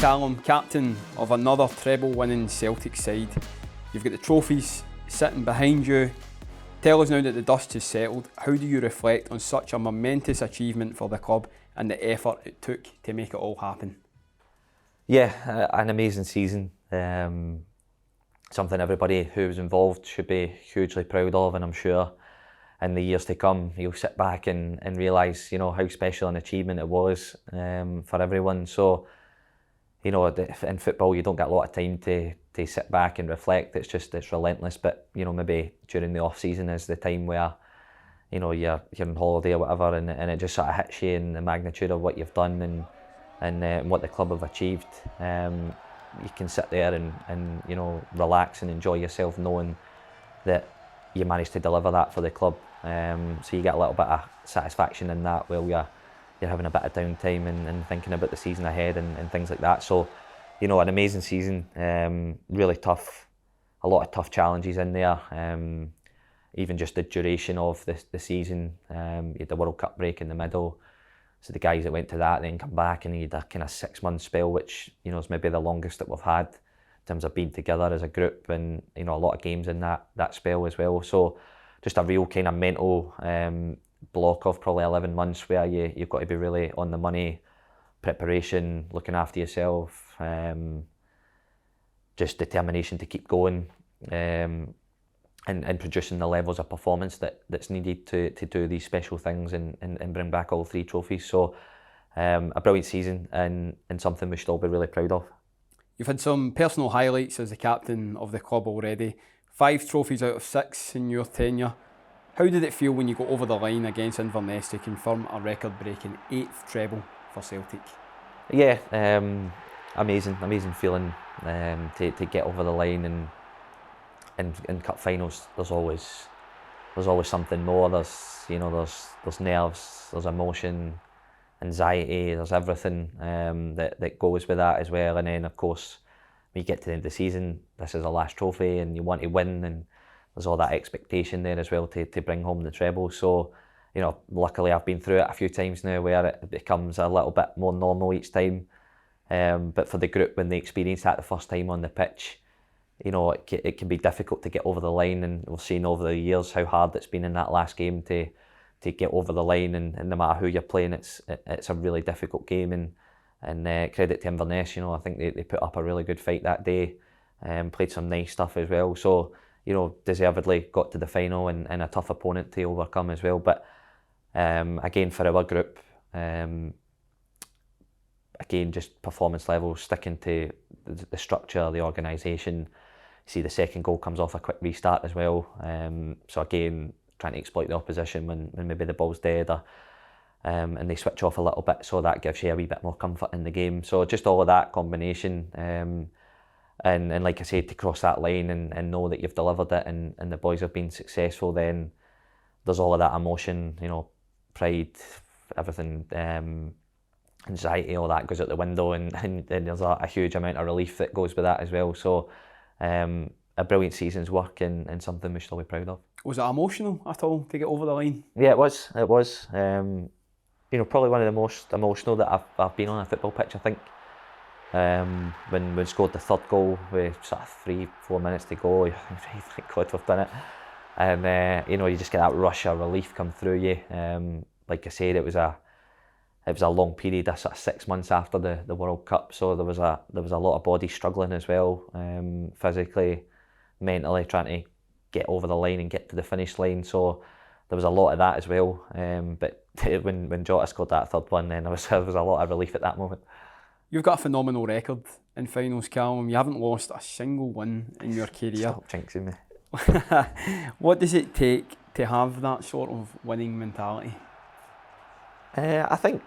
Callum, captain of another treble winning Celtic side. You've got the trophies sitting behind you. Tell us now that the dust has settled, how do you reflect on such a momentous achievement for the club and the effort it took to make it all happen? Yeah, an amazing season. Something everybody who was involved should be hugely proud of, and I'm sure in the years to come you'll sit back and realise, how special an achievement it was for everyone. So, in football you don't get a lot of time to sit back and reflect. It's relentless. But maybe during the off season is the time where you're on holiday or whatever, and it just sort of hits you in the magnitude of what you've done and what the club have achieved. You can sit there and relax and enjoy yourself, knowing that you managed to deliver that for the club. So you get a little bit of satisfaction in that while you're having a bit of downtime and thinking about the season ahead and things like that. So, an amazing season, really tough, a lot of tough challenges in there. Even just the duration of the season, you had the World Cup break in the middle. So the guys that went to that then come back, and you had a kind of 6-month spell, which is maybe the longest that we've had in terms of being together as a group, and a lot of games in that spell as well. So just a real kind of mental block of probably 11 months where you've got to be really on the money, preparation, looking after yourself, just determination to keep going, and producing the levels of performance that's needed to do these special things and bring back all 3 trophies. So a brilliant season and something we should all be really proud of. You've had some personal highlights as the captain of the club already. 5 trophies out of 6 in your tenure. How did it feel when you got over the line against Inverness to confirm a record-breaking 8th treble for Celtic? Yeah, amazing feeling to get over the line, and in cup finals there's always something more. There's nerves, there's emotion, anxiety, there's everything that goes with that as well. And then of course when you get to the end of the season, this is the last trophy and you want to win, and there's all that expectation there as well to bring home the treble. So luckily I've been through it a few times now where it becomes a little bit more normal each time, but for the group, when they experience that the first time on the pitch, it can be difficult to get over the line, and we've seen over the years how hard it's been in that last game to get over the line, and no matter who you're playing, it's a really difficult game, and credit to Inverness, I think they put up a really good fight that day, played some nice stuff as well, so deservedly got to the final, and a tough opponent to overcome as well. But again, for our group, again, just performance levels, sticking to the structure, the organisation. See, the second goal comes off a quick restart as well. So again, trying to exploit the opposition when maybe the ball's dead, or, and they switch off a little bit, so that gives you a wee bit more comfort in the game. So just all of that combination, and like I said, to cross that line and know that you've delivered it, and the boys have been successful, then there's all of that emotion, pride, everything, anxiety, all that goes out the window, and there's a huge amount of relief that goes with that as well. So a brilliant season's work, and something we should all be proud of. Was it emotional at all to get over the line? Yeah, it was. Probably one of the most emotional that I've been on a football pitch, I think. When we scored the 3rd goal with sort of 3-4 minutes to go, thank God we've done it, and you just get that rush of relief come through you. Like I said, it was a long period, sort of 6 months after the World Cup, so there was a lot of bodies struggling as well, physically, mentally, trying to get over the line and get to the finish line. So there was a lot of that as well. But when Jota scored that 3rd one, then there was a lot of relief at that moment. You've got a phenomenal record in finals, Callum. You haven't lost a single win in your career. Stop jinxing me. What does it take to have that sort of winning mentality? I think,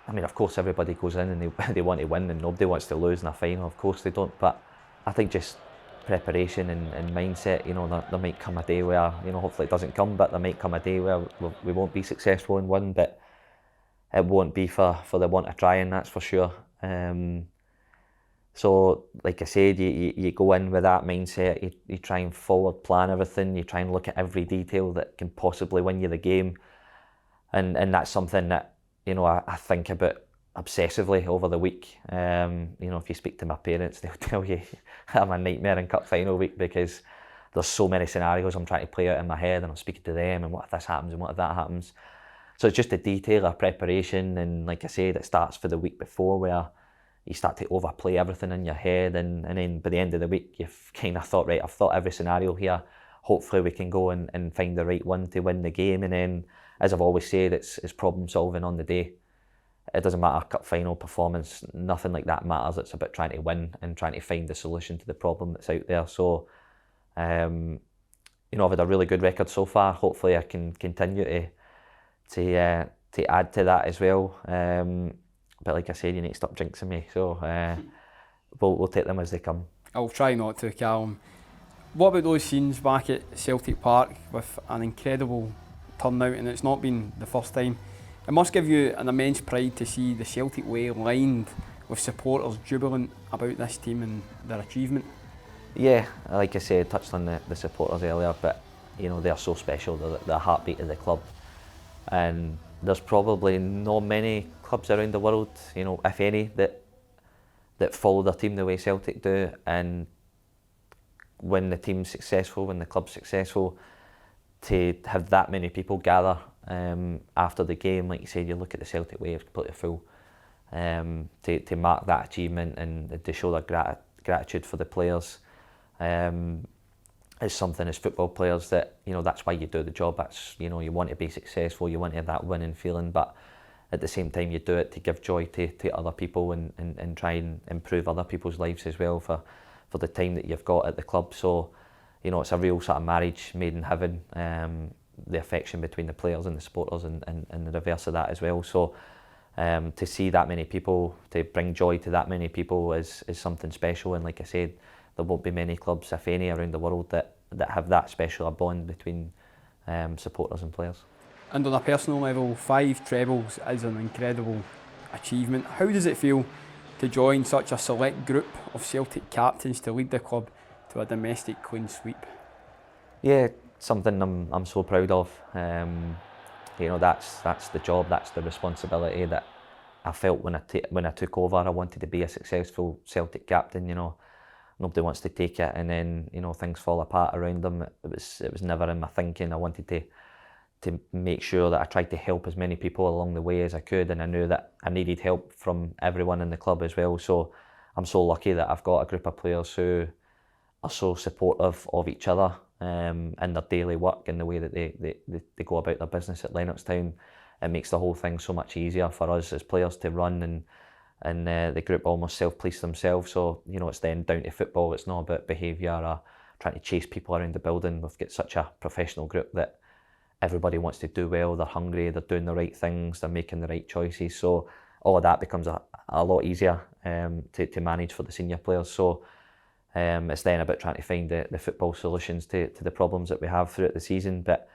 of course everybody goes in and they want to win, and nobody wants to lose in a final, of course they don't, but I think just preparation and mindset, there might come a day where, hopefully it doesn't come, but there might come a day where we won't be successful in one, but it won't be for the want of trying, that's for sure. So like I said, you go in with that mindset, you try and forward plan everything, you try and look at every detail that can possibly win you the game. And that's something that, I think about obsessively over the week. If you speak to my parents, they'll tell you I'm a nightmare in cup final week because there's so many scenarios I'm trying to play out in my head, and I'm speaking to them, and what if this happens and what if that happens. So it's just the detail of preparation, and like I said, it starts for the week before where you start to overplay everything in your head, and then by the end of the week you've kind of thought, right, I've thought every scenario here, hopefully we can go and find the right one to win the game. And then, as I've always said, it's problem solving on the day. It doesn't matter cup final performance, nothing like that matters. It's about trying to win and trying to find the solution to the problem that's out there. So I've had a really good record so far. Hopefully I can continue to add to that as well. But like I said, you need to stop jinxing me. So we'll take them as they come. I'll try not to, Callum. What about those scenes back at Celtic Park with an incredible turnout, and it's not been the first time? It must give you an immense pride to see the Celtic way lined with supporters jubilant about this team and their achievement. Yeah, like I said, touched on the supporters earlier, but they're so special. They're the heartbeat of the club, and there's probably not many clubs around the world, if any, that follow their team the way Celtic do. And when the team's successful, when the club's successful, to have that many people gather after the game, like you said, you look at the Celtic way, it's completely full, to mark that achievement and to show their gratitude for the players. Is something as football players that that's why you do the job. That's you want to be successful, you want to have that winning feeling, but at the same time you do it to give joy to other people and try and improve other people's lives as well for the time that you've got at the club. So it's a real sort of marriage made in heaven, the affection between the players and the supporters, and the reverse of that as well. So to see that many people, to bring joy to that many people is something special. And like I said, there won't be many clubs, if any, around the world that have that special a bond between supporters and players. And on a personal level, 5 trebles is an incredible achievement. How does it feel to join such a select group of Celtic captains to lead the club to a domestic clean sweep? Yeah, something I'm so proud of. That's the job, that's the responsibility that I felt when I took over. I wanted to be a successful Celtic captain. Nobody wants to take it, and then things fall apart around them. It was never in my thinking. I wanted to make sure that I tried to help as many people along the way as I could, and I knew that I needed help from everyone in the club as well. So I'm so lucky that I've got a group of players who are so supportive of each other in their daily work and the way that they go about their business at Lennoxtown. It makes the whole thing so much easier for us as players to run, and the group almost self-police themselves. So it's then down to football. It's not about behaviour or trying to chase people around the building. We've got such a professional group that everybody wants to do well. They're hungry, they're doing the right things, they're making the right choices. So all of that becomes a lot easier to manage for the senior players. So it's then about trying to find the football solutions to the problems that we have throughout the season. But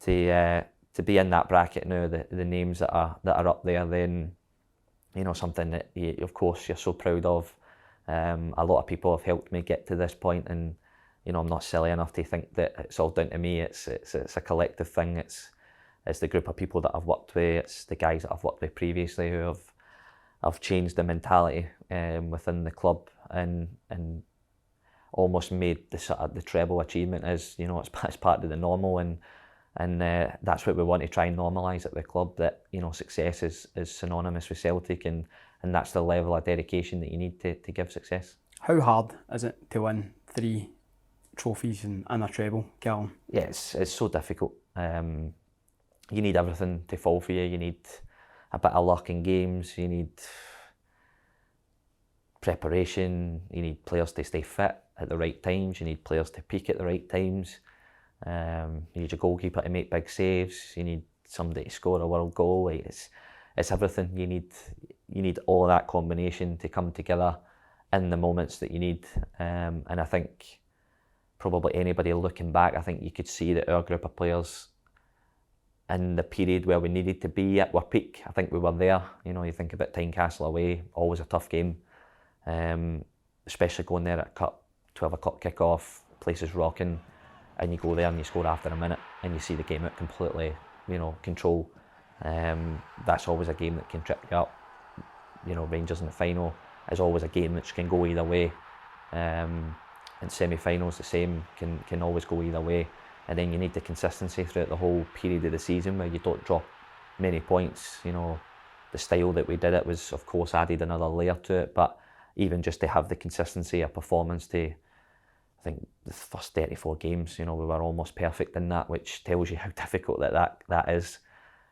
to be in that bracket now, the names that are up there, then something that of course you're so proud of. A lot of people have helped me get to this point, and I'm not silly enough to think that it's all down to me. It's a collective thing. It's the group of people that I've worked with. It's the guys that I've worked with previously who have changed the mentality within the club and almost made the treble achievement as it's part of the normal, and that's what we want to try and normalise at the club. That success is synonymous with Celtic, and that's the level of dedication that you need to give success. How hard is it to win 3 trophies and a treble, Callum? Yeah, it's so difficult. You need everything to fall for you. You need a bit of luck in games. You need preparation. You need players to stay fit at the right times. You need players to peak at the right times. You need your goalkeeper to make big saves. You need somebody to score a world goal. It's everything. You need all of that combination to come together in the moments that you need. And I think probably anybody looking back, I think you could see that our group of players in the period where we needed to be at our peak, I think we were there. You think about Tynecastle away, always a tough game, especially going there at 12 o'clock kick-off, place is rocking, and you go there and you score after a minute and you see the game out completely, control. That's always a game that can trip you up. Rangers in the final is always a game which can go either way. And semi-finals the same, can always go either way. And then you need the consistency throughout the whole period of the season where you don't drop many points. The style that we did it was, of course, added another layer to it, but even just to have the consistency of performance to, I think the first 34 games, we were almost perfect in that, which tells you how difficult that is.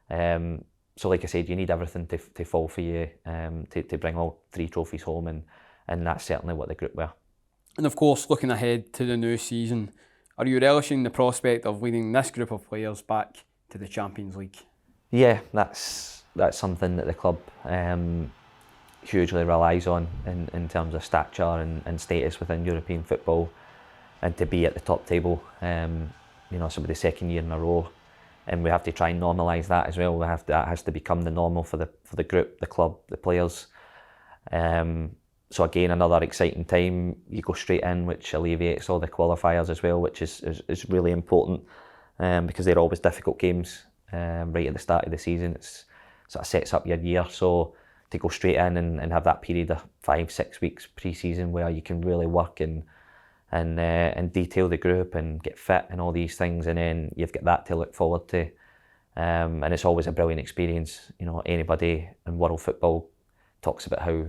So like I said, you need everything to fall for you to bring all 3 trophies home, and that's certainly what the group were. And of course, looking ahead to the new season, are you relishing the prospect of leading this group of players back to the Champions League? Yeah, that's something that the club hugely relies on in terms of stature and status within European football, and to be at the top table. It's the second year in a row, and we have to try and normalise that as well. That has to become the normal for the group, the club, the players. So again, another exciting time. You go straight in, which alleviates all the qualifiers as well, which is really important, because they're always difficult games right at the start of the season. It sort of sets up your year. So to go straight in and have that period of 5-6 weeks pre-season where you can really work and detail the group and get fit and all these things, and then you've got that to look forward to. And it's always a brilliant experience. Anybody in world football talks about how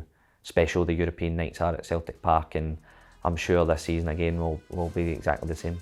special the European nights are at Celtic Park, and I'm sure this season again will be exactly the same.